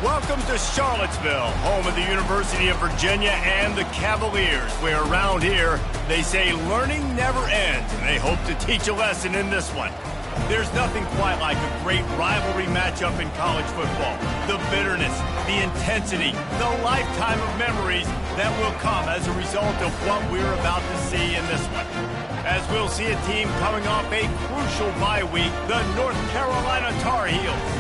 Welcome to Charlottesville, home of the University of Virginia and the Cavaliers, where around here they say learning never ends, and they hope to teach a lesson in this one. There's nothing quite like a great rivalry matchup in college football. The bitterness, the intensity, the lifetime of memories that will come as a result of what we're about to see in this one. As we'll see a team coming off a crucial bye week, the North Carolina Tar Heels,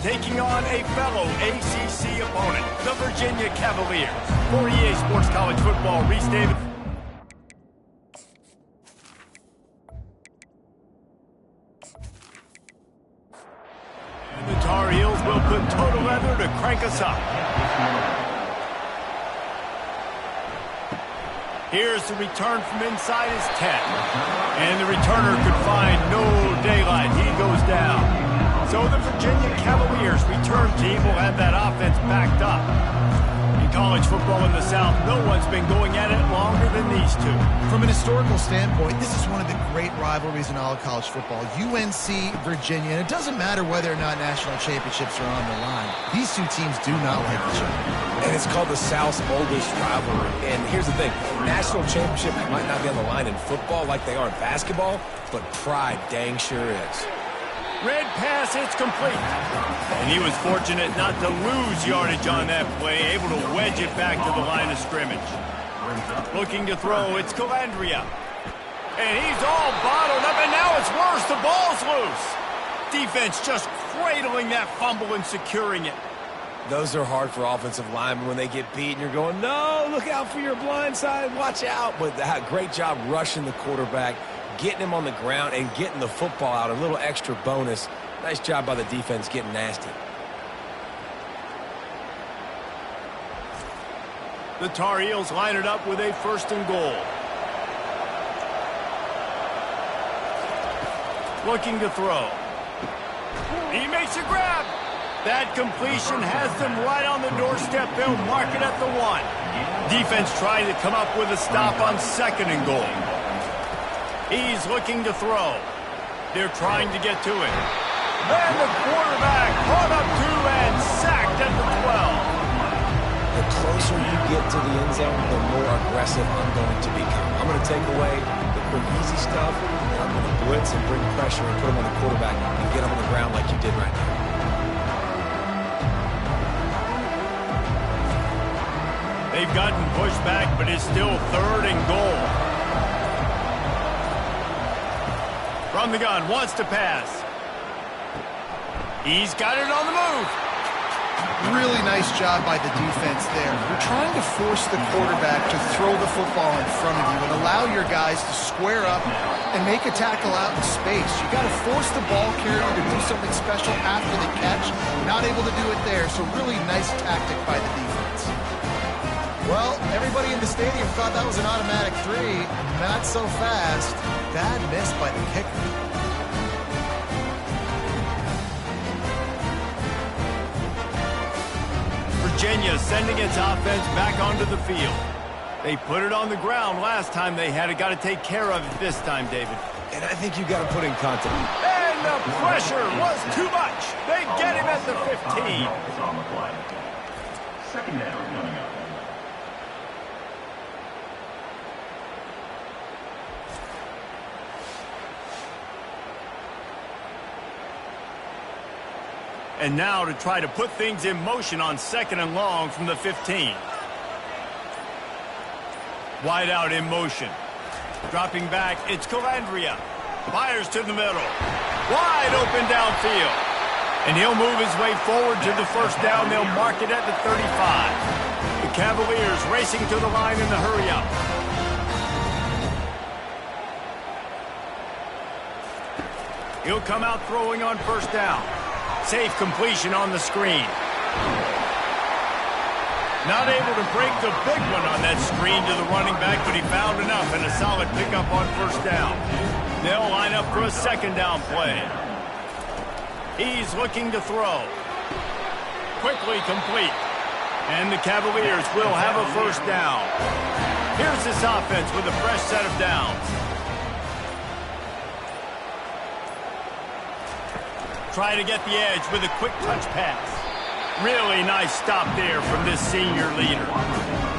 taking on a fellow ACC opponent, the Virginia Cavaliers. For EA Sports College Football, Reese Davis. And the Tar Heels will put total leather to crank us up. Here's the return from inside his 10. And the returner could find no daylight. He goes down. So the Virginia Cavaliers return team will have that offense backed up. In college football in the South, no one's been going at it longer than these two. From an historical standpoint, this is one of the great rivalries in all of college football. UNC, Virginia, and it doesn't matter whether or not national championships are on the line. These two teams do not like each other. And it's called the South's oldest rivalry. And here's the thing, national championships might not be on the line in football like they are in basketball, but pride dang sure is. Red pass, it's complete. And he was fortunate not to lose yardage on that play, able to wedge it back to the line of scrimmage. Looking to throw, it's Calandria. And he's all bottled up, and now it's worse. The ball's loose. Defense just cradling that fumble and securing it. Those are hard for offensive linemen when they get beat, and you're going, no, look out for your blind side, watch out. But great job rushing the quarterback, getting him on the ground and getting the football out. A little extra bonus. Nice job by the defense getting nasty. The Tar Heels line it up with a 1st and goal. Looking to throw. He makes a grab. That completion has them right on the doorstep. They'll mark it at the 1. Defense trying to come up with a stop on 2nd and goal. He's looking to throw. They're trying to get to it. And the quarterback caught up to and sacked at the 12. The closer you get to the end zone, the more aggressive I'm going to become. I'm going to take away the quick, easy stuff, and I'm going to blitz and bring pressure and put him on the quarterback and get him on the ground like you did right now. They've gotten pushed back, but it's still 3rd and goal. From the gun, wants to pass. He's got it on the move. Really nice job by the defense there. You're trying to force the quarterback to throw the football in front of you and allow your guys to square up and make a tackle out in space. You got to force the ball carrier to do something special after the catch. Not able to do it there, so really nice tactic by the defense. Well, everybody in the stadium thought that was an automatic 3. Not so fast. Bad miss by the kicker. Virginia sending its offense back onto the field. They put it on the ground last time they had it. Got to take care of it this time, David. And I think you got to put in contact. And the pressure was too much. They get him at the 15. On the play. 2nd down coming up. And now to try to put things in motion on 2nd and long from the 15. Wide out in motion. Dropping back, it's Calandria. Fires to the middle. Wide open downfield. And he'll move his way forward to the 1st down. They'll mark it at the 35. The Cavaliers racing to the line in the hurry-up. He'll come out throwing on 1st down. Safe completion on the screen. Not able to break the big one on that screen to the running back, but he found enough and a solid pickup on 1st down. They'll line up for a 2nd down play. He's looking to throw. Quickly complete. And the Cavaliers will have a 1st down. Here's this offense with a fresh set of downs. Try to get the edge with a quick touch pass. Really nice stop there from this senior leader.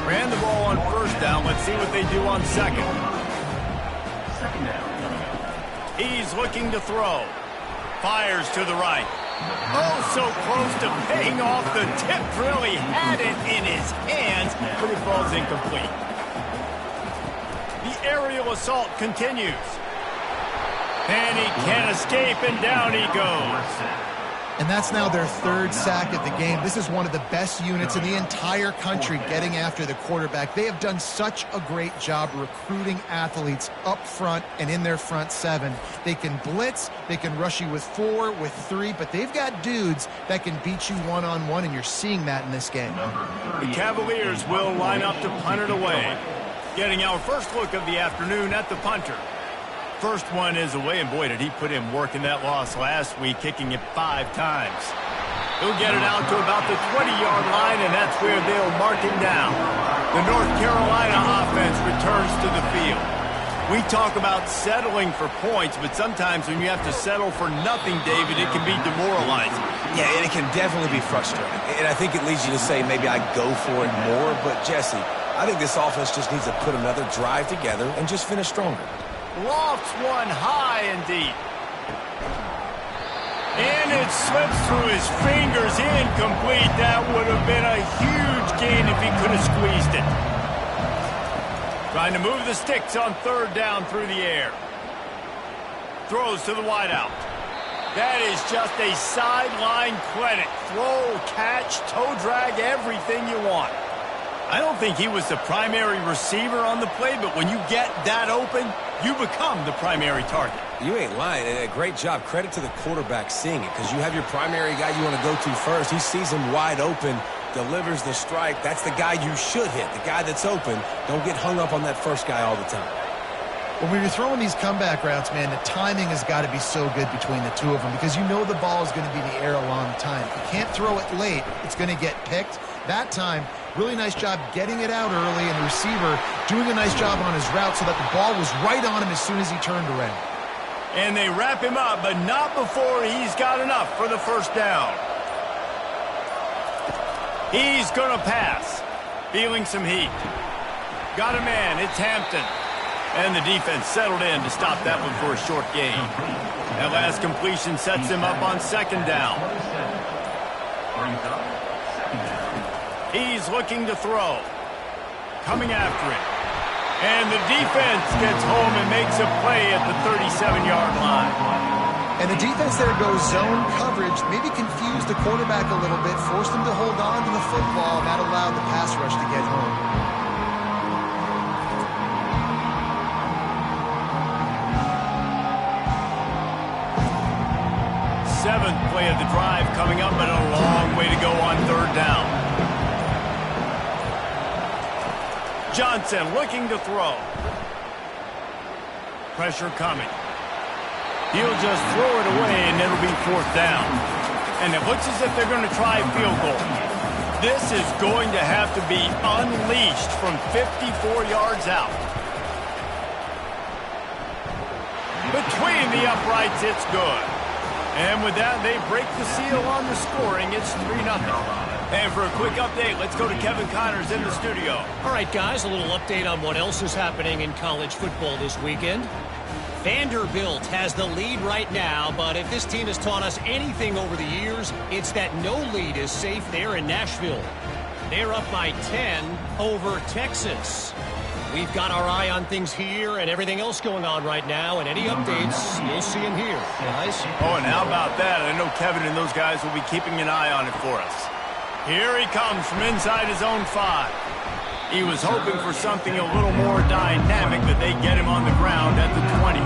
Ran the ball on first down. Let's see what they do on second. Second down. He's looking to throw. Fires to the right. Oh, so close to paying off. The tip really had it in his hands, but it falls incomplete. The aerial assault continues. And he can't escape, and down he goes. And that's now their third sack of the game. This is one of the best units in the entire country getting after the quarterback. They have done such a great job recruiting athletes up front and in their front seven. They can blitz, they can rush you with 4, with 3, but they've got dudes that can beat you one-on-one, and you're seeing that in this game. The Cavaliers will line up to punt it away. Getting our first look of the afternoon at the punter. First one is away, and boy, did he put in work in that loss last week, kicking it 5 times. He'll get it out to about the 20-yard line, and that's where they'll mark him down. The North Carolina offense returns to the field. We talk about settling for points, but sometimes when you have to settle for nothing, David, it can be demoralizing. Yeah, and it can definitely be frustrating. And I think it leads you to say maybe I go for it more. But, Jesse, I think this offense just needs to put another drive together and just finish stronger. Lofts one high and deep. And it slips through his fingers, incomplete. That would have been a huge gain if he could have squeezed it. Trying to move the sticks on third down through the air. Throws to the wideout. That is just a sideline credit. Throw, catch, toe drag, everything you want. I don't think he was the primary receiver on the play, but when you get that open, you become the primary target. You ain't lying, and a great job. Credit to the quarterback seeing it, because you have your primary guy you want to go to first. He sees him wide open, delivers the strike. That's the guy you should hit, the guy that's open. Don't get hung up on that first guy all the time. When you're throwing these comeback routes, man, the timing has got to be so good between the two of them, because you know the ball is going to be in the air a long time. If you can't throw it late, it's going to get picked. That time, really nice job getting it out early, and the receiver doing a nice job on his route so that the ball was right on him as soon as he turned around. And they wrap him up, but not before he's got enough for the first down. He's going to pass. Feeling some heat. Got a man. It's Hampton. And the defense settled in to stop that one for a short gain. That last completion sets him up on second down. He's looking to throw. Coming after it. And the defense gets home and makes a play at the 37-yard line. And the defense there goes zone coverage, maybe confused the quarterback a little bit, forced him to hold on to the football, and that allowed the pass rush to get home. Seventh play of the drive coming up, but a long way to go on third down. Johnson looking to throw. Pressure coming. He'll just throw it away, and it'll be fourth down. And it looks as if they're going to try a field goal. This is going to have to be unleashed from 54 yards out. Between the uprights, it's good. And with that, they break the seal on the scoring. It's 3-0. And for a quick update, let's go to Kevin Connors in the studio. All right, guys, a little update on what else is happening in college football this weekend. Vanderbilt has the lead right now, but if this team has taught us anything over the years, it's that no lead is safe there in Nashville. They're up by 10 over Texas. We've got our eye on things here and everything else going on right now, and any updates, you'll see them here, guys. Oh, and how about that? I know Kevin and those guys will be keeping an eye on it for us. Here he comes from inside his own 5. He was hoping for something a little more dynamic, but they get him on the ground at the 20.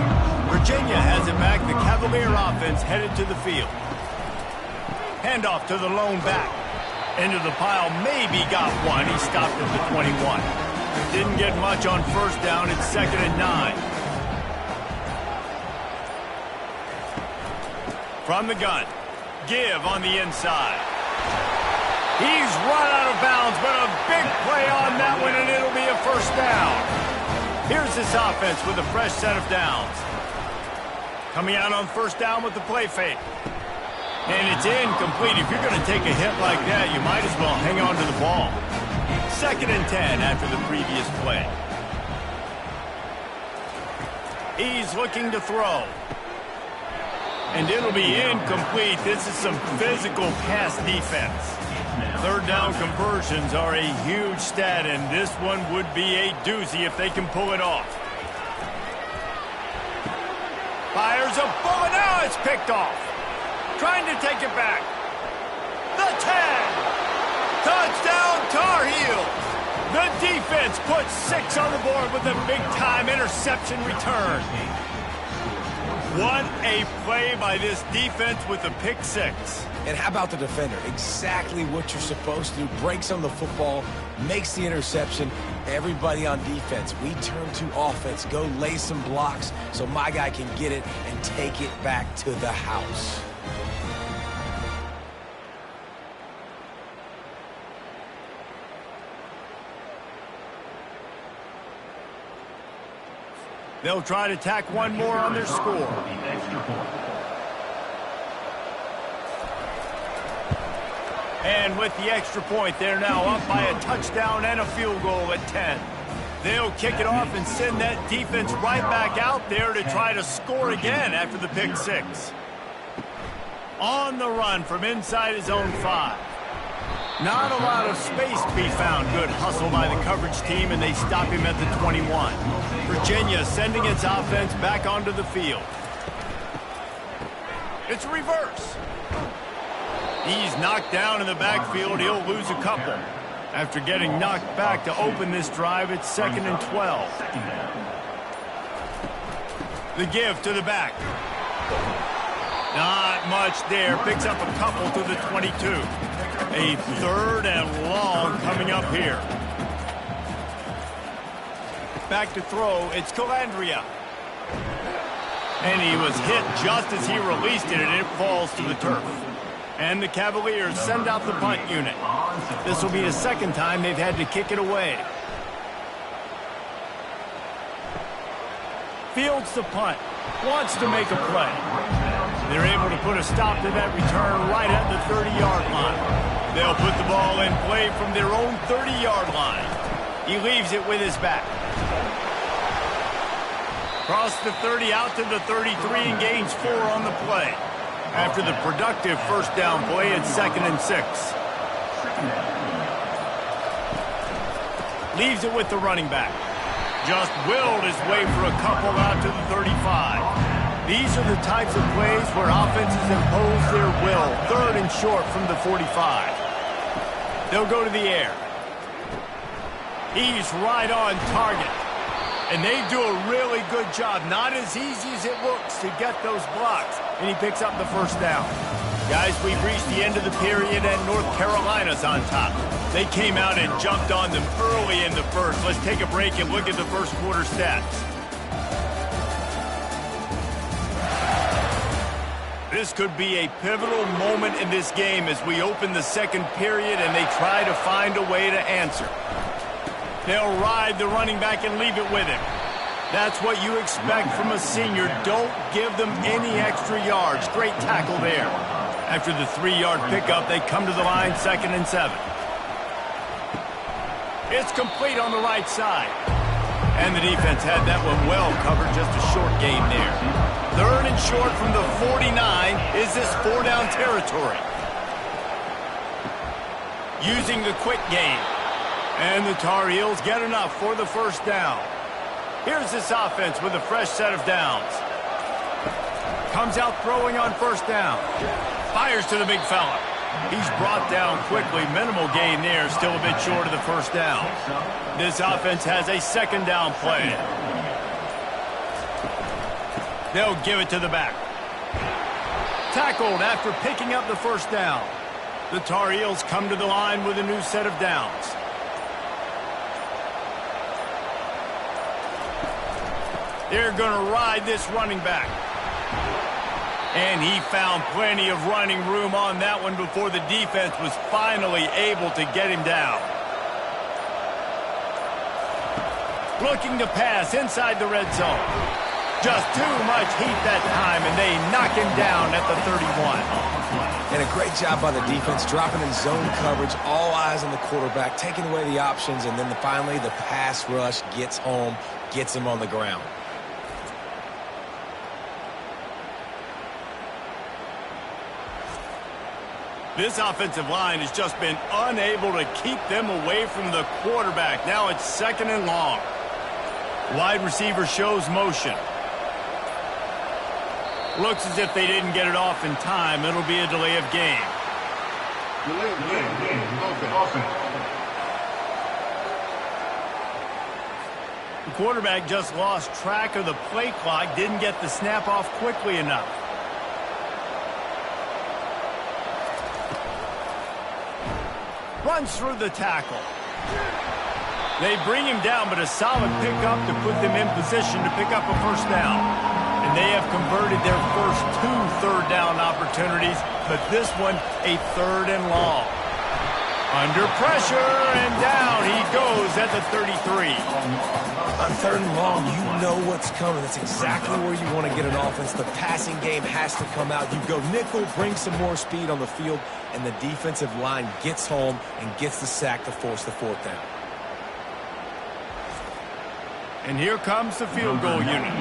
Virginia has it back. The Cavalier offense headed to the field. Handoff to the lone back. Into the pile, maybe got one. He stopped at the 21. Didn't get much on first down. It's 2nd and 9. From the gun. Give on the inside. He's run out of bounds, but a big play on that one, and it'll be a first down. Here's this offense with a fresh set of downs. Coming out on first down with the play fake. And it's incomplete. If you're going to take a hit like that, you might as well hang on to the ball. 2nd and 10 after the previous play. He's looking to throw. And it'll be incomplete. This is some physical pass defense. 3rd down conversions are a huge stat, and this one would be a doozy if they can pull it off. Fires a bullet. Now it's picked off. Trying to take it back. The 10. Touchdown Tar Heels. The defense puts 6 on the board with a big-time interception return. What a play by this defense with a pick 6. And how about the defender? Exactly what you're supposed to do. Breaks on the football, makes the interception. Everybody on defense, we turn to offense. Go lay some blocks so my guy can get it and take it back to the house. They'll try to tack one more on their score. And with the extra point, they're now up by a touchdown and a field goal at 10. They'll kick it off and send that defense right back out there to try to score again after the pick 6. On the run from inside his own 5. Not a lot of space to be found. Good hustle by the coverage team, and they stop him at the 21. Virginia sending its offense back onto the field. It's reverse. He's knocked down in the backfield. He'll lose a couple. After getting knocked back to open this drive, it's 2nd and 12. The give to the back. Not much there. Picks up a couple to the 22. A 3rd and long coming up here. Back to throw. It's Calandria. And he was hit just as he released it, and it falls to the turf. And the Cavaliers send out the punt unit. This will be the 2nd time they've had to kick it away. Fields the punt. Wants to make a play. They're able to put a stop to that return right at the 30-yard line. They'll put the ball in play from their own 30-yard line. He leaves it with his back. Cross the 30 out to the 33 and gains 4 on the play. After the productive 1st down play, it's 2nd and 6. Leaves it with the running back. Just willed his way for a couple out to the 35. These are the types of plays where offenses impose their will. 3rd and short from the 45. They'll go to the air. He's right on target. And they do a really good job. Not as easy as it looks to get those blocks. And he picks up the 1st down. Guys, we've reached the end of the period and North Carolina's on top. They came out and jumped on them early in the 1st. Let's take a break and look at the 1st quarter stats. This could be a pivotal moment in this game as we open the 2nd period and they try to find a way to answer. They'll ride the running back and leave it with him. That's what you expect from a senior. Don't give them any extra yards. Great tackle there. After the 3-yard pickup, they come to the line, 2nd and 7. It's complete on the right side. And the defense had that one well covered, just a short gain there. 3rd and short from the 49. Is this 4-down territory? Using the quick game. And the Tar Heels get enough for the 1st down. Here's this offense with a fresh set of downs. Comes out throwing on 1st down. Fires to the big fella. He's brought down quickly. Minimal gain there. Still a bit short of the 1st down. This offense has a 2nd down play. They'll give it to the back. Tackled after picking up the 1st down. The Tar Heels come to the line with a new set of downs. They're going to ride this running back. And he found plenty of running room on that one before the defense was finally able to get him down. Looking to pass inside the red zone. Just too much heat that time, and they knock him down at the 31. And a great job by the defense, dropping in zone coverage, all eyes on the quarterback, taking away the options, and then finally the pass rush gets home, gets him on the ground. This offensive line has just been unable to keep them away from the quarterback. Now it's 2nd and long. Wide receiver shows motion. Looks as if they didn't get it off in time. It'll be a delay of game. The quarterback just lost track of the play clock, didn't get the snap off quickly enough. Runs through the tackle. They bring him down, but a solid pickup to put them in position to pick up a first down. And they have converted their first 2 third-down opportunities, but this one a 3rd and long. Under pressure, and down he goes at the 33. On 3rd and long, you know what's coming. That's exactly where you want to get an offense. The passing game has to come out. You go nickel, bring some more speed on the field, and the defensive line gets home and gets the sack to force the 4th down. And here comes the field goal unit.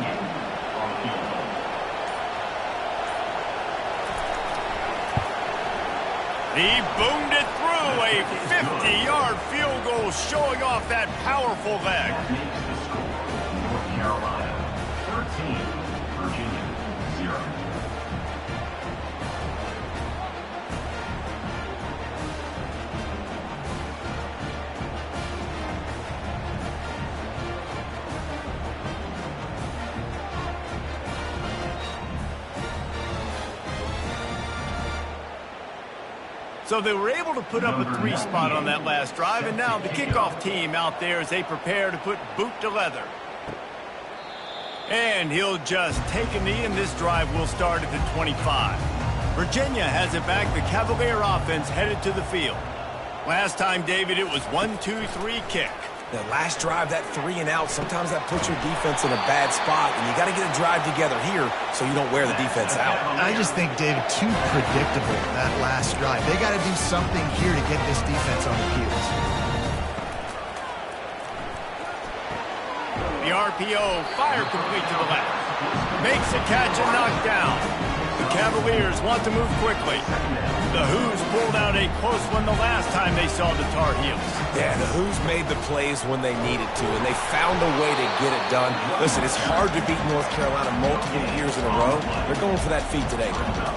He boomed it through, a 50-yard field goal showing off that powerful leg. North Carolina 13, Virginia 0. So they were able to put up a 3 spot on that last drive, and now the kickoff team out there as they prepare to put boot to leather. And he'll just take a knee, and this drive will start at the 25. Virginia has it back. The Cavalier offense headed to the field. Last time, David, it was 1-2-3 kick. That last drive, that 3 and out, sometimes that puts your defense in a bad spot, and you got to get a drive together here so you don't wear the defense out. I just think, David, too predictable, that last drive. They got to do something here to get this defense on the heels. The RPO, fire complete to the left. Makes a catch and knocked down. The Cavaliers want to move quickly. The Hoos pulled out a close one the last time they saw the Tar Heels. Yeah, the Hoos made the plays when they needed to, and they found a way to get it done. Listen, it's hard to beat North Carolina multiple years in a row. They're going for that feat today.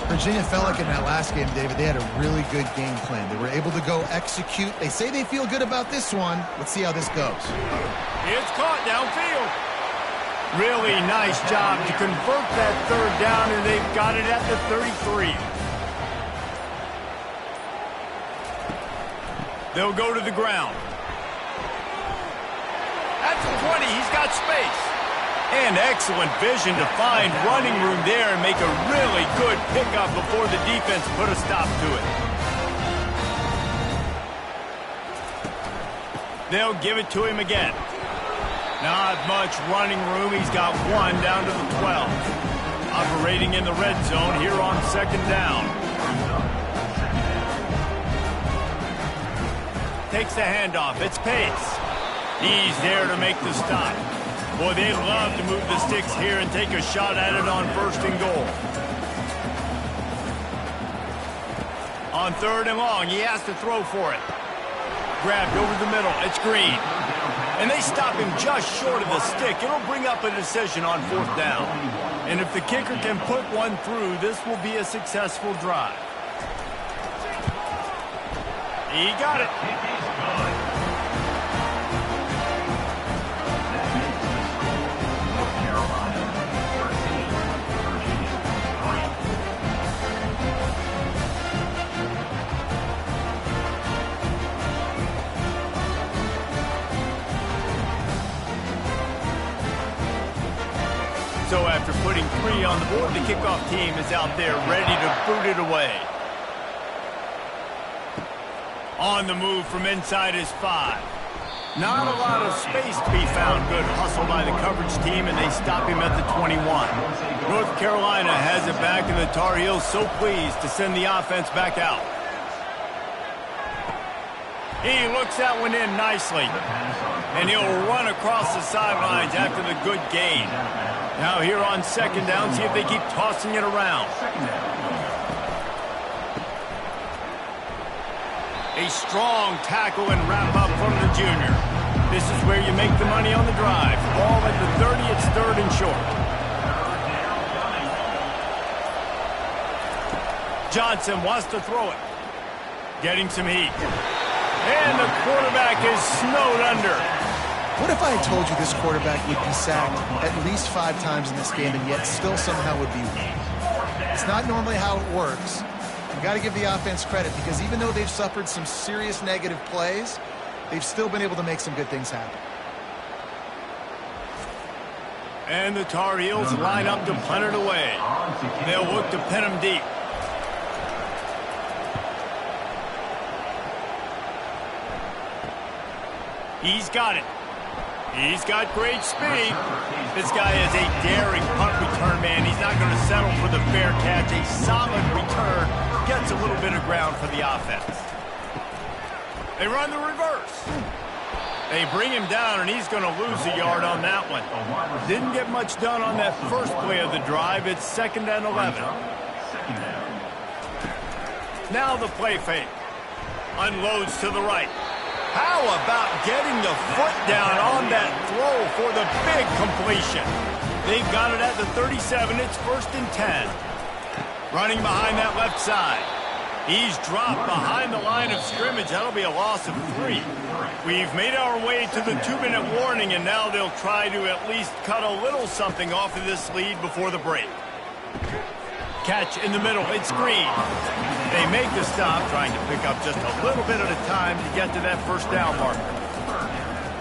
Virginia felt like in that last game, David, they had a really good game plan. They were able to go execute. They say they feel good about this one. Let's see how this goes. It's caught downfield. Really nice job to convert that 3rd down, and they've got it at the 33. They'll go to the ground. At the 20, he's got space. And excellent vision to find running room there and make a really good pickup before the defense put a stop to it. They'll give it to him again. Not much running room. He's got 1 down to the 12. Operating in the red zone here on 2nd down. Takes the handoff. It's Pace. He's there to make the stop. Boy, they love to move the sticks here and take a shot at it on 1st and goal. On 3rd and long, he has to throw for it. Grabbed over the middle. It's Green. And they stop him just short of the stick. It'll bring up a decision on 4th down. And if the kicker can put one through, this will be a successful drive. He got it. So after putting 3 on the board, the kickoff team is out there ready to boot it away. On the move from inside his 5. Not a lot of space to be found. Good hustle by the coverage team, and they stop him at the 21. North Carolina has it back, and the Tar Heels so pleased to send the offense back out. He looks that one in nicely, and he'll run across the sidelines after the good gain. Now here on second down, see if they keep tossing it around. A strong tackle and wrap-up from the junior. This is where you make the money on the drive. Ball at the 30, it's third and short. Johnson wants to throw it. Getting some heat. And the quarterback is snowed under. What if I had told you this quarterback would be sacked at least 5 times in this game and yet still somehow would be winning? It's not normally how it works. You've got to give the offense credit because even though they've suffered some serious negative plays, they've still been able to make some good things happen. And the Tar Heels line up to punt it away. They'll look to pin him deep. He's got it. He's got great speed. This guy is a daring punt return man. He's not going to settle for the fair catch. A solid return. Gets a little bit of ground for the offense. They run the reverse. They bring him down, and he's going to lose a yard on that one. Didn't get much done on that first play of the drive. It's 2nd and 11. Now the play fake. Unloads to the right. How about getting the foot down on that throw for the big completion? They've got it at the 37. It's 1st and 10. Running behind that left side. He's dropped behind the line of scrimmage. That'll be a loss of 3. We've made our way to the 2-minute warning, and now they'll try to at least cut a little something off of this lead before the break. Catch in the middle. It's Green. They make the stop, trying to pick up just a little bit at a time to get to that first down marker.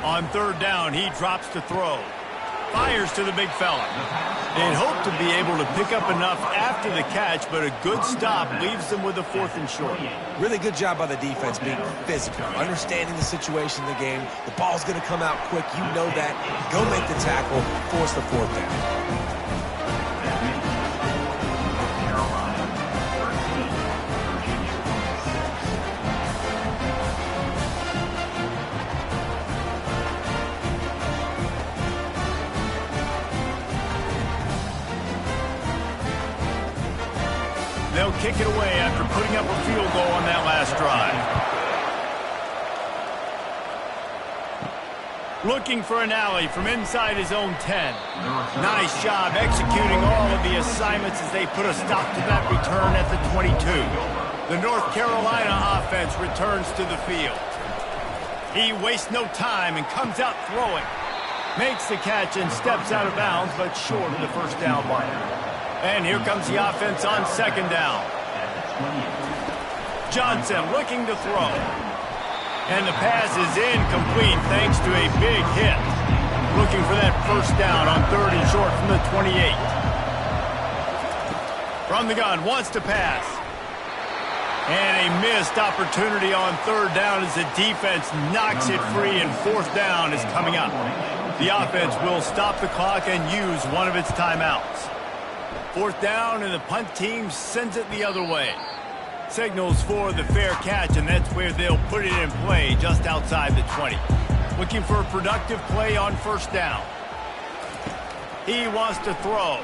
On 3rd down, he drops to throw. Fires to the big fella. They'd hope to be able to pick up enough after the catch, but a good stop leaves them with a 4th and short. Really good job by the defense being physical, understanding the situation in the game. The ball's going to come out quick. You know that. Go make the tackle, force the 4th down. They'll kick it away after putting up a field goal on that last drive. Looking for an alley from inside his own 10. Nice job executing all of the assignments as they put a stop to that return at the 22. The North Carolina offense returns to the field. He wastes no time and comes out throwing. Makes the catch and steps out of bounds, but short of the first down mark. And here comes the offense on 2nd down. Johnson looking to throw. And the pass is incomplete thanks to a big hit. Looking for that first down on 3rd and short from the 28. From the gun, wants to pass. And a missed opportunity on 3rd down as the defense knocks it free, and 4th down is coming up. The offense will stop the clock and use one of its timeouts. 4th down, and the punt team sends it the other way. Signals for the fair catch, and that's where they'll put it in play, just outside the 20. Looking for a productive play on 1st down. He wants to throw.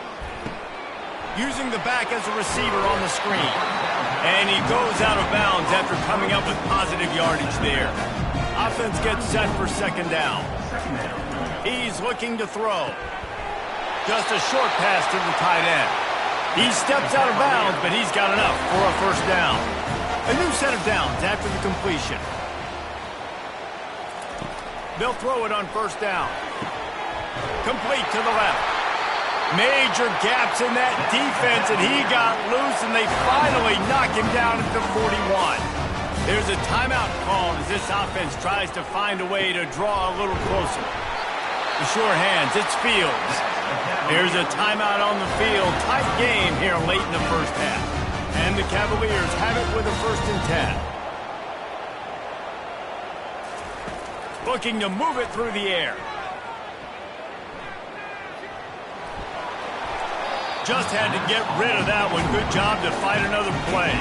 Using the back as a receiver on the screen. And he goes out of bounds after coming up with positive yardage there. Offense gets set for 2nd down. He's looking to throw. Just a short pass to the tight end. He steps out of bounds, but he's got enough for a 1st down. A new set of downs after the completion. They'll throw it on 1st down. Complete to the left. Major gaps in that defense, and he got loose, and they finally knock him down at the 41. There's a timeout called as this offense tries to find a way to draw a little closer. The sure hands, it's Fields. There's a timeout on the field. Tight game here late in the first half. And the Cavaliers have it with a 1st and 10. Looking to move it through the air. Just had to get rid of that one. Good job to fight another play.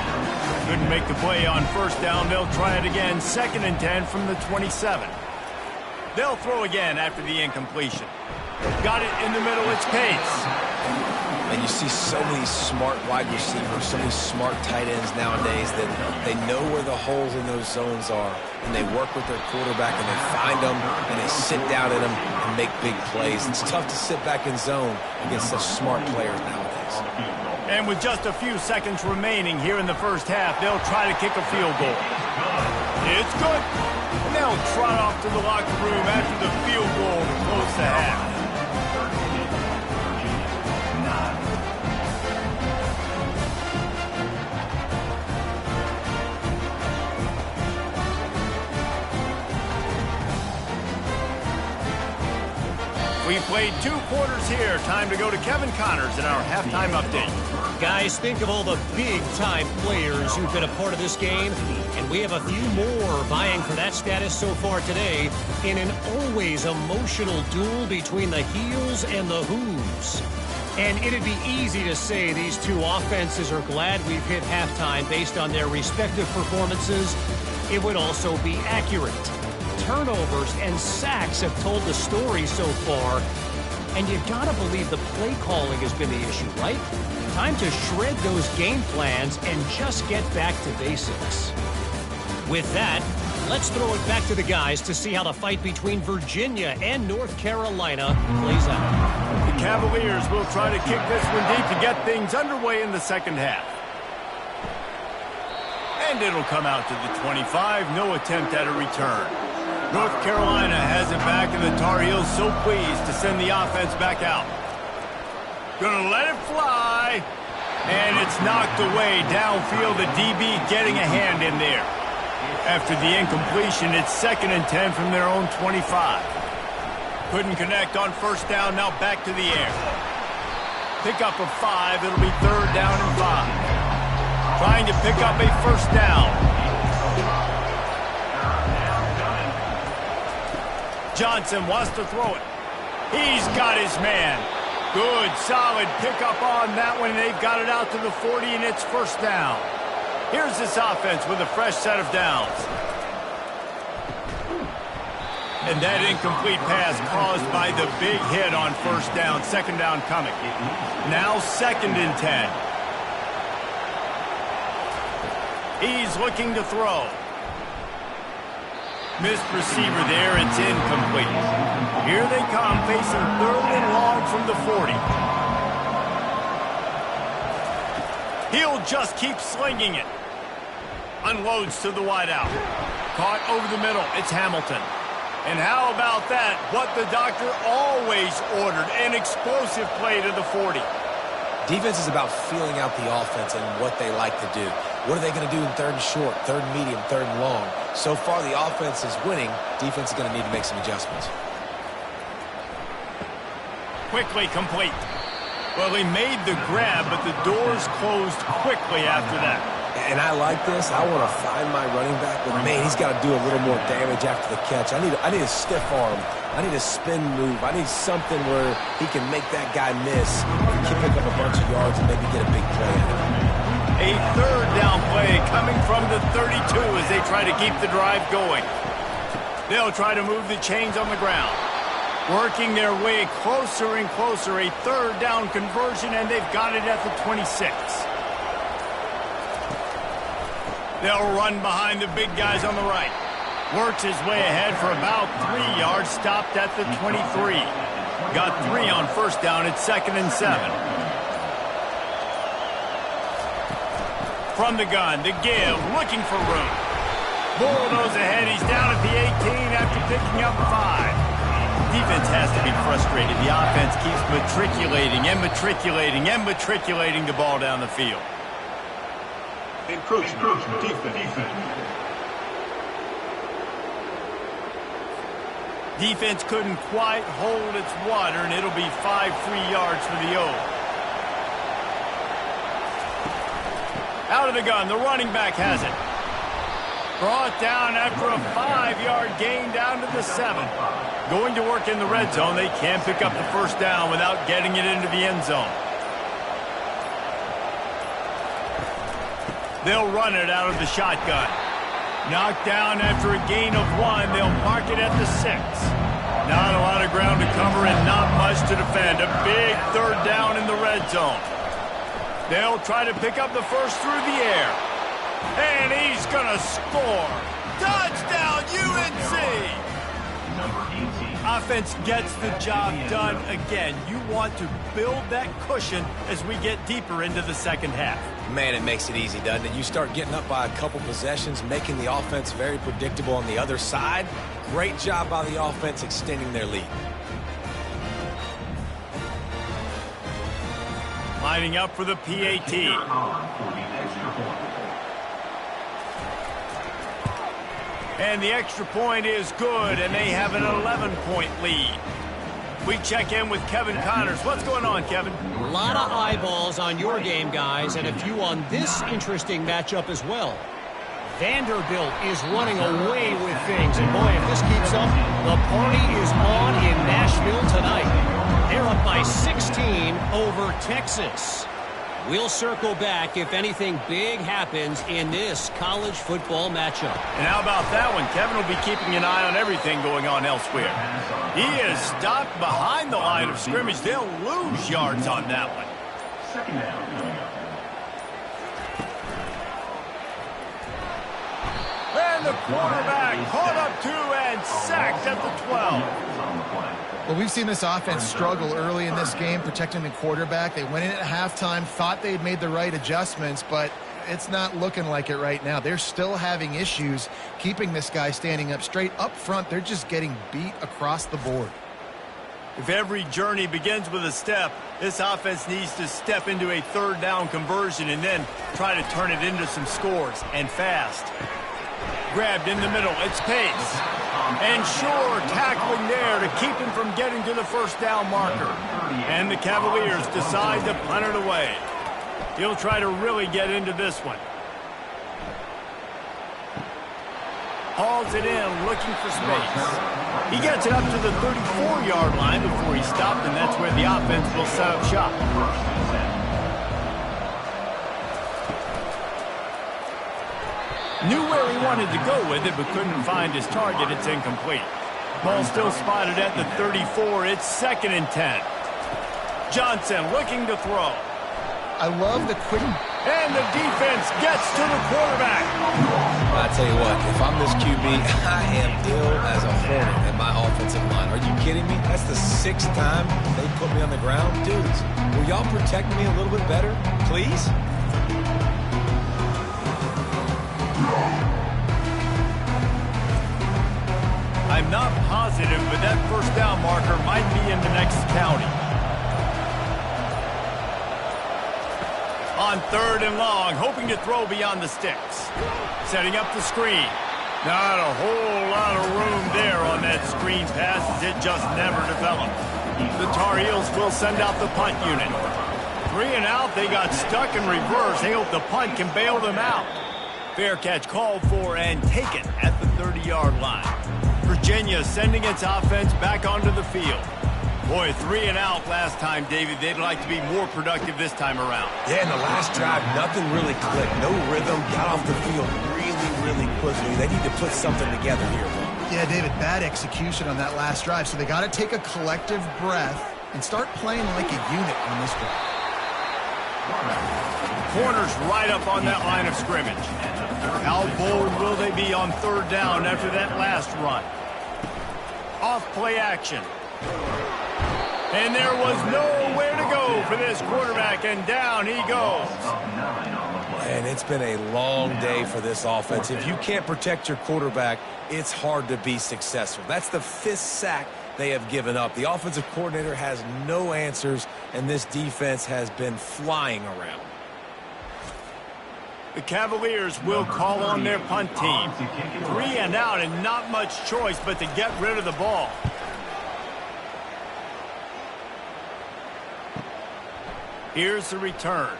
Couldn't make the play on first down. They'll try it again. 2nd and 10 from the 27. They'll throw again after the incompletion. Got it in the middle. It's Pace. And you see so many smart wide receivers, so many smart tight ends nowadays that they know where the holes in those zones are, and they work with their quarterback, and they find them, and they sit down in them and make big plays. It's tough to sit back in zone against such smart players nowadays. And with just a few seconds remaining here in the first half, they'll try to kick a field goal. It's good. And they'll trot off to the locker room after the field goal to close the half. We played 2 quarters here. Time to go to Kevin Connors in our halftime update. Guys, think of all the big-time players who've been a part of this game, and we have a few more vying for that status so far today in an always emotional duel between the heels and the who's. And it'd be easy to say these two offenses are glad we've hit halftime based on their respective performances. It would also be accurate. Turnovers and sacks have told the story so far, and you gotta believe the play calling has been the issue, right? Time to shred those game plans and just get back to basics. With that, let's throw it back to the guys to see how the fight between Virginia and North Carolina plays out. The Cavaliers will try to kick this one deep to get things underway in the second half. And it'll come out to the 25. No attempt at a return. North Carolina has it back, and the Tar Heels so pleased to send the offense back out. Gonna let it fly, and it's knocked away downfield. The DB getting a hand in there. After the incompletion, it's 2nd and 10 from their own 25. Couldn't connect on first down, now back to the air. Pick up a 5, it'll be 3rd down and 5. Trying to pick up a first down. Johnson wants to throw it. He's got his man. Good, solid pickup on that one. They've got it out to the 40, and it's first down. Here's this offense with a fresh set of downs. And that incomplete pass caused by the big hit on first down. 2nd down coming. Now 2nd and 10. He's looking to throw. Missed receiver there. It's incomplete. Here they come, facing 3rd and long from the 40. He'll just keep slinging it. Unloads to the wideout. Caught over the middle. It's Hamilton. And how about that? What the doctor always ordered. An explosive play to the 40. Defense is about feeling out the offense and what they like to do. What are they going to do in 3rd and short, 3rd and medium, 3rd and long? So far, the offense is winning. Defense is going to need to make some adjustments. Quickly complete. Well, he made the grab, but the doors closed quickly after that. And I like this. I want to find my running back, but man, he's got to do a little more damage after the catch. I need a stiff arm. I need a spin move. I need something where he can make that guy miss and pick up a bunch of yards and maybe get a big play out of it. A 3rd down play coming from the 32 as they try to keep the drive going. They'll try to move the chains on the ground. Working their way closer and closer. A 3rd down conversion, and they've got it at the 26. They'll run behind the big guys on the right. Works his way ahead for about 3 yards. Stopped at the 23. Got 3 on first down. It's 2nd and 7. From the gun, the give, looking for room. Bulldoze ahead. He's down at the 18 after picking up 5. Defense has to be frustrated. The offense keeps matriculating and matriculating and matriculating the ball down the field. Encroachment, defense. Defense couldn't quite hold its water, and it'll be 5 free yards for the O. Out of the gun, the running back has it. Brought down after a 5-yard gain down to the 7. Going to work in the red zone. They can't pick up the first down without getting it into the end zone. They'll run it out of the shotgun. Knocked down after a gain of 1. They'll mark it at the 6. Not a lot of ground to cover and not much to defend. A big third down in the red zone. They'll try to pick up the first through the air. And he's going to score. Touchdown, UNC! Number 18. Offense gets the job done again. You want to build that cushion as we get deeper into the second half. Man, it makes it easy, doesn't it? You start getting up by a couple possessions, making the offense very predictable on the other side. Great job by the offense extending their lead. Lining up for the PAT. For the extra point. And the extra point is good, and they have an 11-point lead. We check in with Kevin Connors. What's going on, Kevin? A lot of eyeballs on your game, guys, and a few on this interesting matchup as well. Vanderbilt is running away with things, and boy, if this keeps up, the party is on in Nashville tonight. They're up by 16 over Texas. We'll circle back if anything big happens in this college football matchup. And how about that one? Kevin will be keeping an eye on everything going on elsewhere. He is stopped behind the line of scrimmage. They'll lose yards on that one. Second down coming up. And the quarterback caught up to and sacked at the 12. Well, we've seen this offense struggle early in this game protecting the quarterback. They went in at halftime, thought they had made the right adjustments, but it's not looking like it right now. They're still having issues keeping this guy standing up straight. Up front, they're just getting beat across the board. If every journey begins with a step, this offense needs to step into a third down conversion and then try to turn it into some scores, and fast. Grabbed in the middle, it's Pace. And Shore tackling there to keep him from getting to the first down marker. And the Cavaliers decide to punt it away. He'll try to really get into this one. Hauls it in, looking for space. He gets it up to the 34-yard line before he stopped, and that's where the offense will set up shop. Knew where he wanted to go with it, but couldn't find his target. It's incomplete. Ball still spotted at the 34. It's 2nd and 10. Johnson looking to throw. I love the quick. And the defense gets to the quarterback. I tell you what, if I'm this QB, I am ill as a hornet at my offensive line. Are you kidding me? That's the 6th time they put me on the ground. Dudes, will y'all protect me a little bit better, please? I'm not positive, but that first down marker might be in the next county. On 3rd and long, hoping to throw beyond the sticks. Setting up the screen. Not a whole lot of room there on that screen pass as it just never developed. The Tar Heels will send out the punt unit. 3 and out, they got stuck in reverse. They hope the punt can bail them out. Fair catch called for and taken at the 30-yard line. Virginia sending its offense back onto the field. Boy, 3 and out last time, David. They'd like to be more productive this time around. Yeah, in the last drive, nothing really clicked. No rhythm, got off the field really quickly. They need to put something together here. Yeah, David, bad execution on that last drive. So they got to take a collective breath and start playing like a unit on this drive. Corners right up on that line of scrimmage. How bold will they be on 3rd down after that last run? Off play action. And there was nowhere to go for this quarterback, and down he goes. And it's been a long day for this offense. If you can't protect your quarterback, it's hard to be successful. That's the 5th sack they have given up. The offensive coordinator has no answers, and this defense has been flying around. The Cavaliers will call on their punt team. 3 and out and not much choice but to get rid of the ball. Here's the return.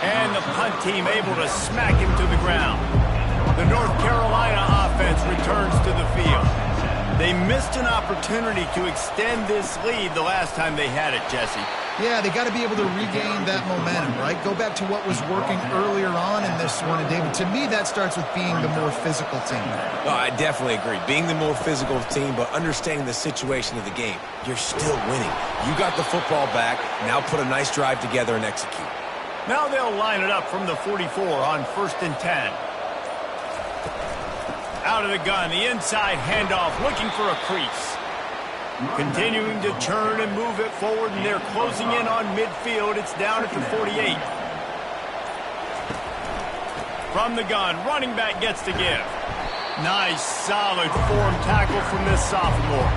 And the punt team able to smack him to the ground. The North Carolina offense returns to the field. They missed an opportunity to extend this lead the last time they had it, Jesse. Yeah, they got to be able to regain that momentum, right? Go back to what was working earlier on in this one. And, David, to me, that starts with being the more physical team. No, I definitely agree. Being the more physical team, but understanding the situation of the game. You're still winning. You got the football back. Now put a nice drive together and execute. Now they'll line it up from the 44 on 1st and 10. Out of the gun, the inside handoff, looking for a crease. Continuing to turn and move it forward, and they're closing in on midfield. It's down at the 48. From the gun, running back gets to give. Nice, solid form tackle from this sophomore.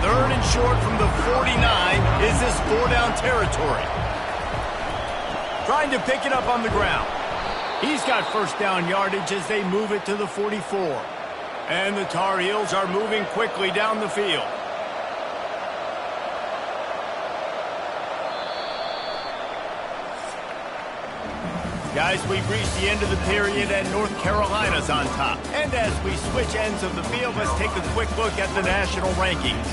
3rd and short from the 49. Is this 4-down territory? Trying to pick it up on the ground. He's got 1st down yardage as they move it to the 44. And the Tar Heels are moving quickly down the field. Guys, we've reached the end of the period and North Carolina's on top. And as we switch ends of the field, let's take a quick look at the national rankings.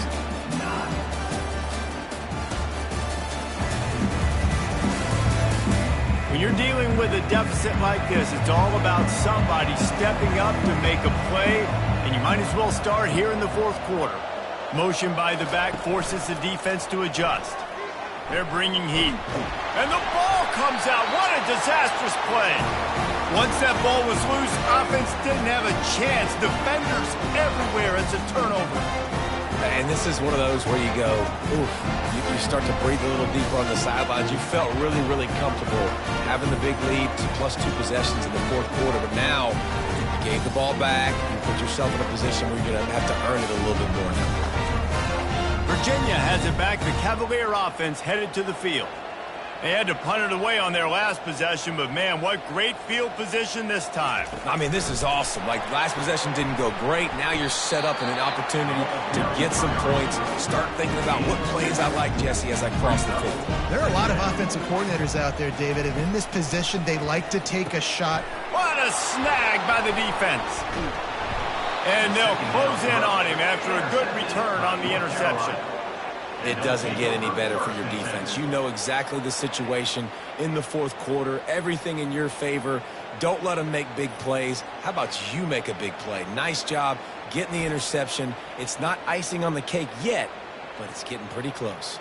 When you're dealing with a deficit like this, it's all about somebody stepping up to make a play, and you might as well start here in the 4th quarter. Motion by the back forces the defense to adjust. They're bringing heat. And the ball comes out. What a disastrous play. Once that ball was loose, offense didn't have a chance. Defenders everywhere. It's a turnover. And this is one of those where you go, oof, you start to breathe a little deeper on the sidelines. You felt really, really comfortable having the big lead to +2 possessions in the 4th quarter. But now you gave the ball back. You put yourself in a position where you're going to have to earn it a little bit more now. Virginia has it back. The Cavalier offense headed to the field. They had to punt it away on their last possession, but man, what great field position this time. I mean, this is awesome. Like, last possession didn't go great. Now you're set up in an opportunity to get some points. Start thinking about what plays I like, Jesse, as I cross the field. There are a lot of offensive coordinators out there, David, and in this position, they like to take a shot. What a snag by the defense. And they'll close in on him after a good return on the interception. It doesn't get any better for your defense. You know exactly the situation in the 4th quarter. Everything in your favor. Don't let them make big plays. How about you make a big play? Nice job getting the interception. It's not icing on the cake yet, but it's getting pretty close.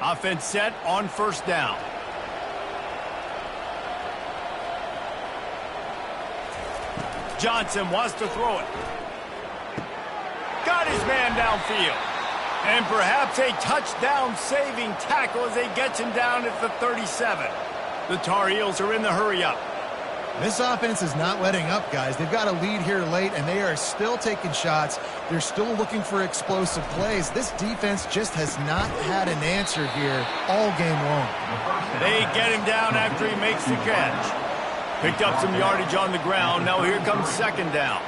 Offense set on 1st down. Johnson wants to throw it. Got his man downfield. And perhaps a touchdown-saving tackle as they get him down at the 37. The Tar Heels are in the hurry-up. This offense is not letting up, guys. They've got a lead here late, and they are still taking shots. They're still looking for explosive plays. This defense just has not had an answer here all game long. They get him down after he makes the catch. Picked up some yardage on the ground. Now here comes 2nd down.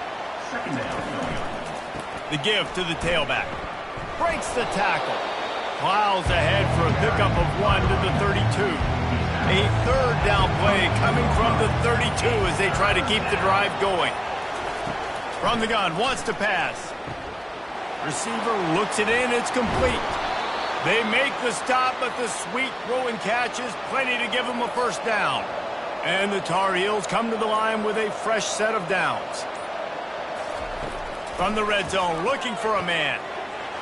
The give to the tailback. Breaks the tackle. Plows ahead for a pickup of 1 to the 32. A 3rd down play coming from the 32 as they try to keep the drive going. From the gun, wants to pass. Receiver looks it in, it's complete. They make the stop, but the sweet throw and catch is plenty to give them a 1st down. And the Tar Heels come to the line with a fresh set of downs. From the red zone, looking for a man.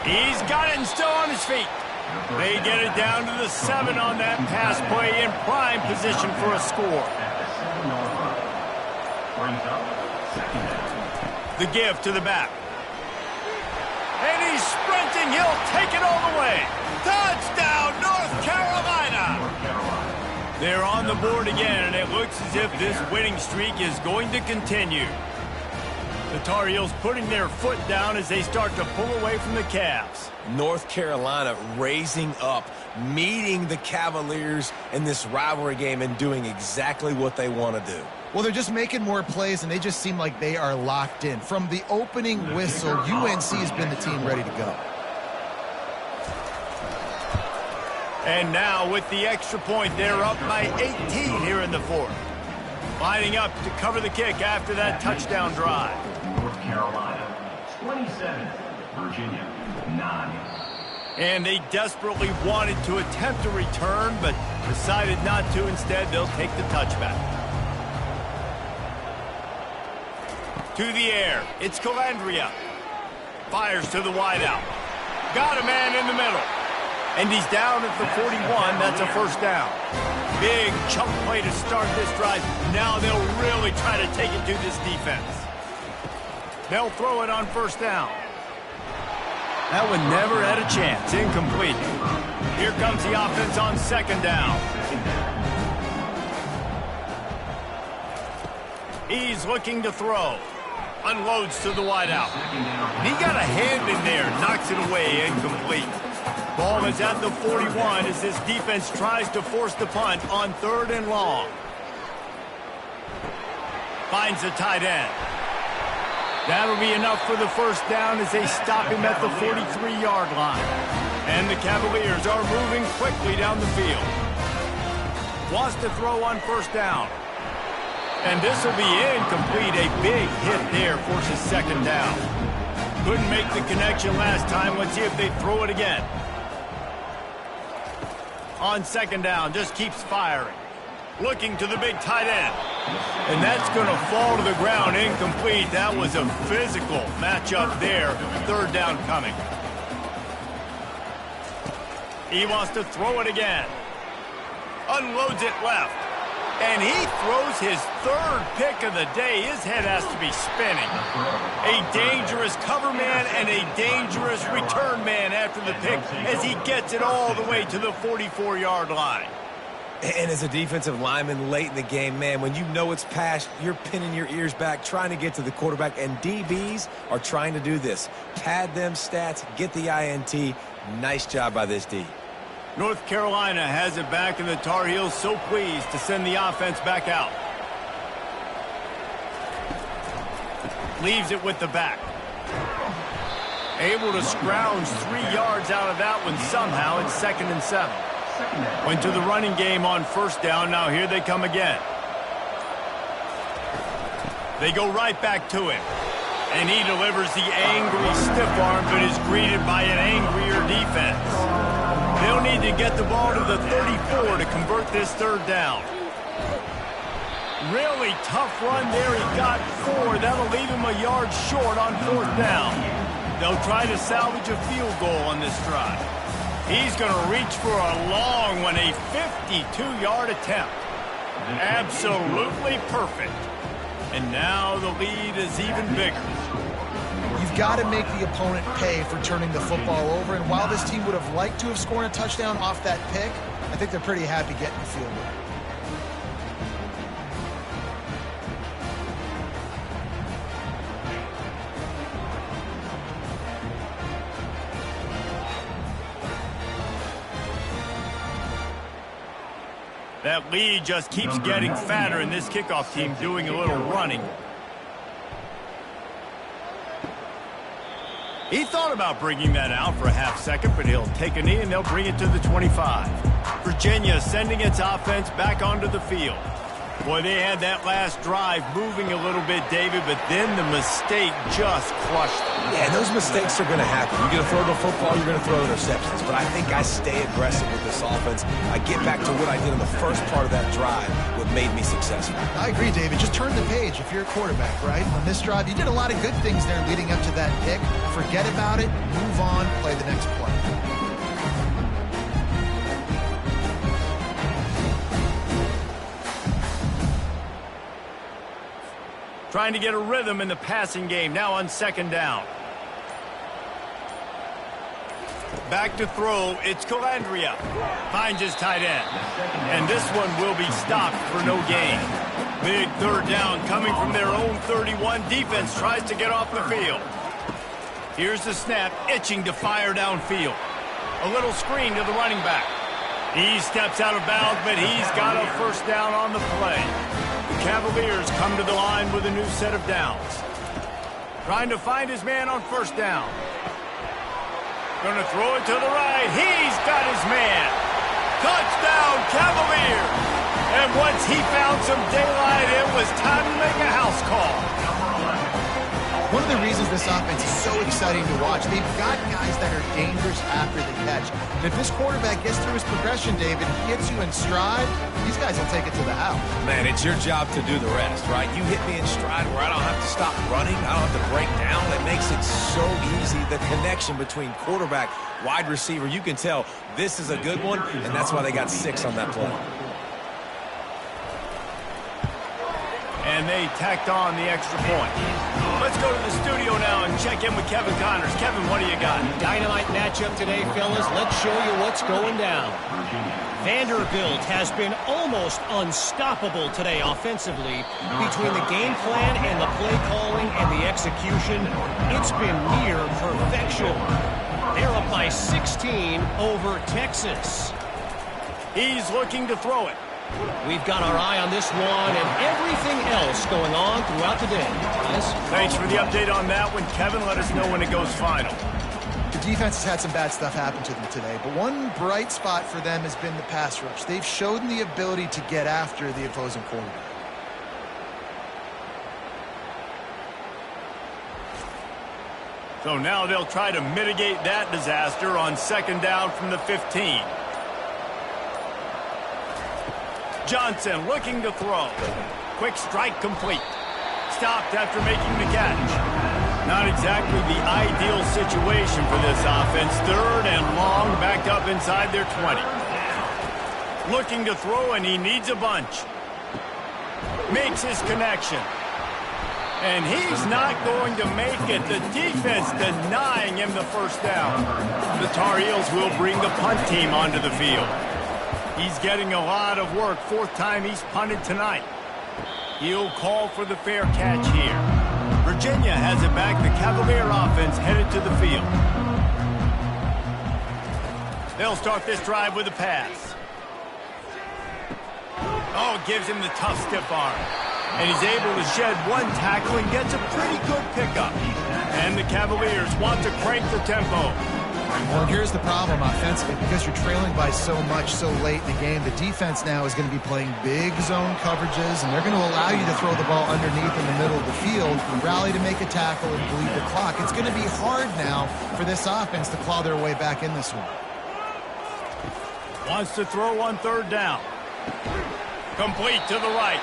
He's got it and still on his feet. They get it down to the 7 on that pass play in prime position for a score. The give to the back. And he's sprinting. He'll take it all the way. Touchdown, North Carolina! They're on the board again, and it looks as if this winning streak is going to continue. The Tar Heels putting their foot down as they start to pull away from the Cavs. North Carolina raising up, meeting the Cavaliers in this rivalry game and doing exactly what they want to do. Well, they're just making more plays, and they just seem like they are locked in. From the opening whistle, UNC has been the team ready to go. And now with the extra point, they're up by 18 here in the 4th. Lining up to cover the kick after that touchdown drive. North Carolina, 27. Virginia, 9. And they desperately wanted to attempt a return, but decided not to. Instead, they'll take the touchback. To the air, it's Calandria. Fires to the wideout. Got a man in the middle. And he's down at the 41. That's a first down. Big chunk play to start this drive. Now they'll really try to take it to this defense. They'll throw it on first down. That one never had a chance. Incomplete. Here comes the offense on second down. He's looking to throw. Unloads to the wideout. He got a hand in there. Knocks it away. Incomplete. Ball is at the 41 as this defense tries to force the punt on 3rd and long. Finds the tight end. That'll be enough for the first down as they stop him at the 43-yard line. And the Cavaliers are moving quickly down the field. Wants to throw on first down. And this will be incomplete. A big hit there forces second down. Couldn't make the connection last time. Let's see if they throw it again. On second down, just keeps firing. Looking to the big tight end. And that's going to fall to the ground. Incomplete. That was a physical matchup there. 3rd down coming. He wants to throw it again. Unloads it left. And he throws his 3rd pick of the day. His head has to be spinning. A dangerous cover man and a dangerous return man after the pick as he gets it all the way to the 44-yard line. And as a defensive lineman late in the game, man, when you know it's past, you're pinning your ears back, trying to get to the quarterback, and DBs are trying to do this. Pad them stats, get the INT. Nice job by this D. North Carolina has it back, and the Tar Heels so pleased to send the offense back out. Leaves it with the back. Able to scrounge 3 yards out of that one somehow. It's 2nd and 7. Went to the running game on first down. Now here they come again. They go right back to him. And he delivers the angry stiff arm, but is greeted by an angrier defense. They'll need to get the ball to the 34 to convert this 3rd down. Really tough run there. He got 4. That'll leave him a yard short on 4th down. They'll try to salvage a field goal on this drive. He's going to reach for a long one, a 52-yard attempt. Absolutely perfect. And now the lead is even bigger. You've got to make the opponent pay for turning the football over, and while this team would have liked to have scored a touchdown off that pick, I think they're pretty happy getting the field goal. That lead just keeps getting fatter, and this kickoff team doing a little running. He thought about bringing that out for a half second, but he'll take a knee and they'll bring it to the 25. Virginia sending its offense back onto the field. Boy, they had that last drive moving a little bit, David, but then the mistake just crushed them. Yeah, those mistakes are going to happen. You're going to throw the football, you're going to throw interceptions. But I think I stay aggressive with this offense. I get back to what I did in the first part of that drive, what made me successful. I agree, David. Just turn the page if you're a quarterback, right? On this drive, you did a lot of good things there leading up to that pick. Forget about it, move on, play the next play. Trying to get a rhythm in the passing game now on second down. Back to throw, it's Calandria. Finds his tight end. And this one will be stopped for no gain. Big 3rd down coming from their own 31. Defense tries to get off the field. Here's the snap, itching to fire downfield. A little screen to the running back. He steps out of bounds, but he's got a first down on the play. The Cavaliers come to the line with a new set of downs. Trying to find his man on first down. Going to throw it to the right. He's got his man. Touchdown, Cavaliers! And once he found some daylight, it was time to make a house call. One of the reasons this offense is so exciting to watch, they've got guys that are dangerous after the catch. And if this quarterback gets through his progression, David, he gets you in stride, these guys will take it to the house. Man, it's your job to do the rest, right? You hit me in stride where I don't have to stop running. I don't have to break down. It makes it so easy. The connection between quarterback, wide receiver, you can tell this is a good one, and that's why they got 6 on that play. And they tacked on the extra point. Let's go to the studio now and check in with Kevin Connors. Kevin, what do you got? Dynamite matchup today, fellas. Let's show you what's going down. Vanderbilt has been almost unstoppable today offensively. Between the game plan and the play calling and the execution, it's been near perfection. They're up by 16 over Texas. He's looking to throw it. We've got our eye on this one and everything else going on throughout the day. Yes? Thanks for the update on that one, Kevin. Let us know when it goes final. The defense has had some bad stuff happen to them today, but one bright spot for them has been the pass rush. They've shown the ability to get after the opposing quarterback. So now they'll try to mitigate that disaster on 2nd down from the 15. Johnson looking to throw. Quick strike complete. Stopped after making the catch. Not exactly the ideal situation for this offense. 3rd and long, backed up inside their 20. Looking to throw, and he needs a bunch. Makes his connection. And he's not going to make it. The defense denying him the 1st down. The Tar Heels will bring the punt team onto the field. He's getting a lot of work. 4th time he's punted tonight. He'll call for the fair catch here. Virginia has it back. The Cavalier offense headed to the field. They'll start this drive with a pass. Oh, gives him the tough stiff arm. And he's able to shed one tackle and gets a pretty good pickup. And the Cavaliers want to crank the tempo. Well, here's the problem offensively. Because you're trailing by so much so late in the game, the defense now is going to be playing big zone coverages, and they're going to allow you to throw the ball underneath in the middle of the field, rally to make a tackle, and bleed the clock. It's going to be hard now for this offense to claw their way back in this one. Wants to throw on 3rd down. Complete to the right.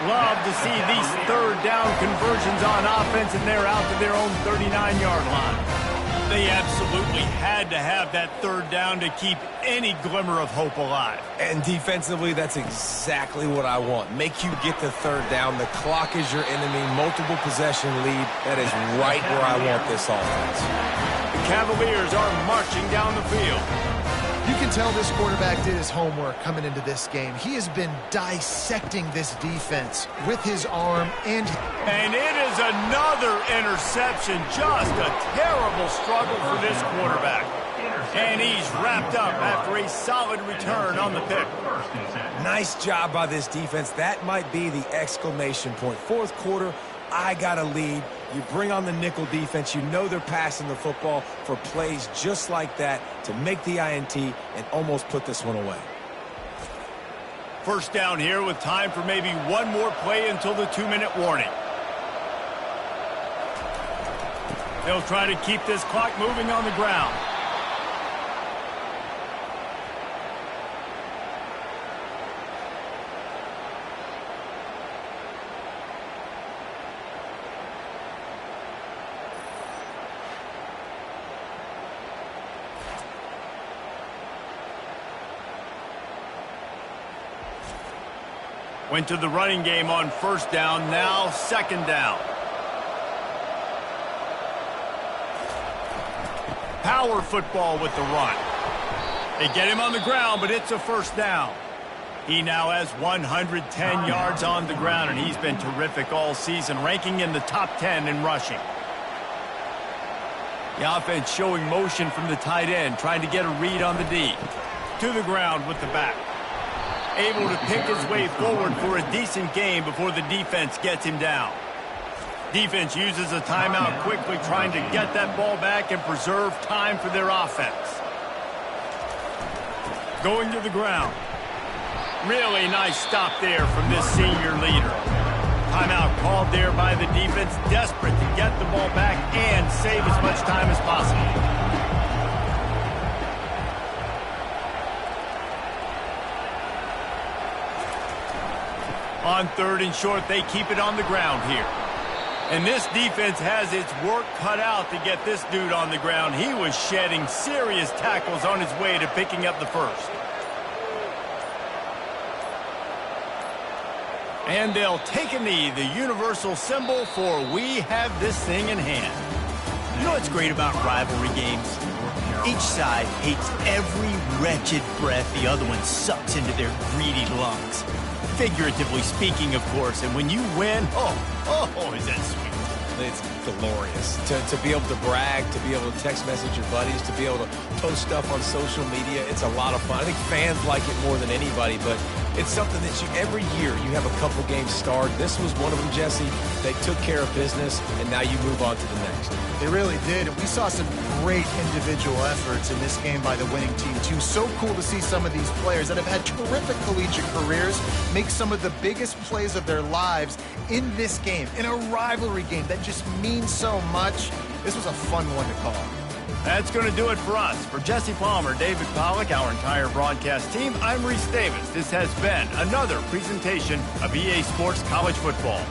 Love to see these 3rd down conversions on offense, and they're out to their own 39-yard line. They absolutely had to have that 3rd down to keep any glimmer of hope alive. And defensively, that's exactly what I want. Make you get the 3rd down. The clock is your enemy. Multiple possession lead. That is right where I want this offense. The Cavaliers are marching down the field. You can tell this quarterback did his homework coming into this game. He has been dissecting this defense with his arm and it is another interception. Just a terrible struggle for this quarterback. And he's wrapped up after a solid return on the pick. Nice job by this defense. That might be the exclamation point. 4th quarter, I got a lead. You bring on the nickel defense. You know they're passing the football for plays just like that to make the INT and almost put this one away. 1st down here with time for maybe one more play until the 2-minute warning. They'll try to keep this clock moving on the ground. Went to the running game on 1st down, now 2nd down. Power football with the run. They get him on the ground, but it's a 1st down. He now has 110 yards on the ground, and he's been terrific all season, ranking in the top 10 in rushing. The offense showing motion from the tight end, trying to get a read on the D. To the ground with the back. Able to pick his way forward for a decent game before the defense gets him down. Defense uses a timeout quickly, trying to get that ball back and preserve time for their offense. Going to the ground. Really nice stop there from this senior leader. Timeout called there by the defense, desperate to get the ball back and save as much time as possible. On 3rd and short, they keep it on the ground here. And this defense has its work cut out to get this dude on the ground. He was shedding serious tackles on his way to picking up the first. And they'll take a knee, the universal symbol for we have this thing in hand. You know what's great about rivalry games? Each side hates every wretched breath the other one sucks into their greedy lungs. Figuratively speaking, of course, and when you win, oh, is that sweet. It's glorious to be able to brag, to be able to text message your buddies, to be able to post stuff on social media. It's a lot of fun. I think fans like it more than anybody, but it's something that every year you have a couple games start. This was one of them, Jesse. They took care of business, and now you move on to the next. They really did, and we saw some great individual efforts in this game by the winning team, too. So cool to see some of these players that have had terrific collegiate careers make some of the biggest plays of their lives in this game, in a rivalry game that just means so much. This was a fun one to call. That's going to do it for us. For Jesse Palmer, David Pollack, our entire broadcast team, I'm Reese Davis. This has been another presentation of EA Sports College Football.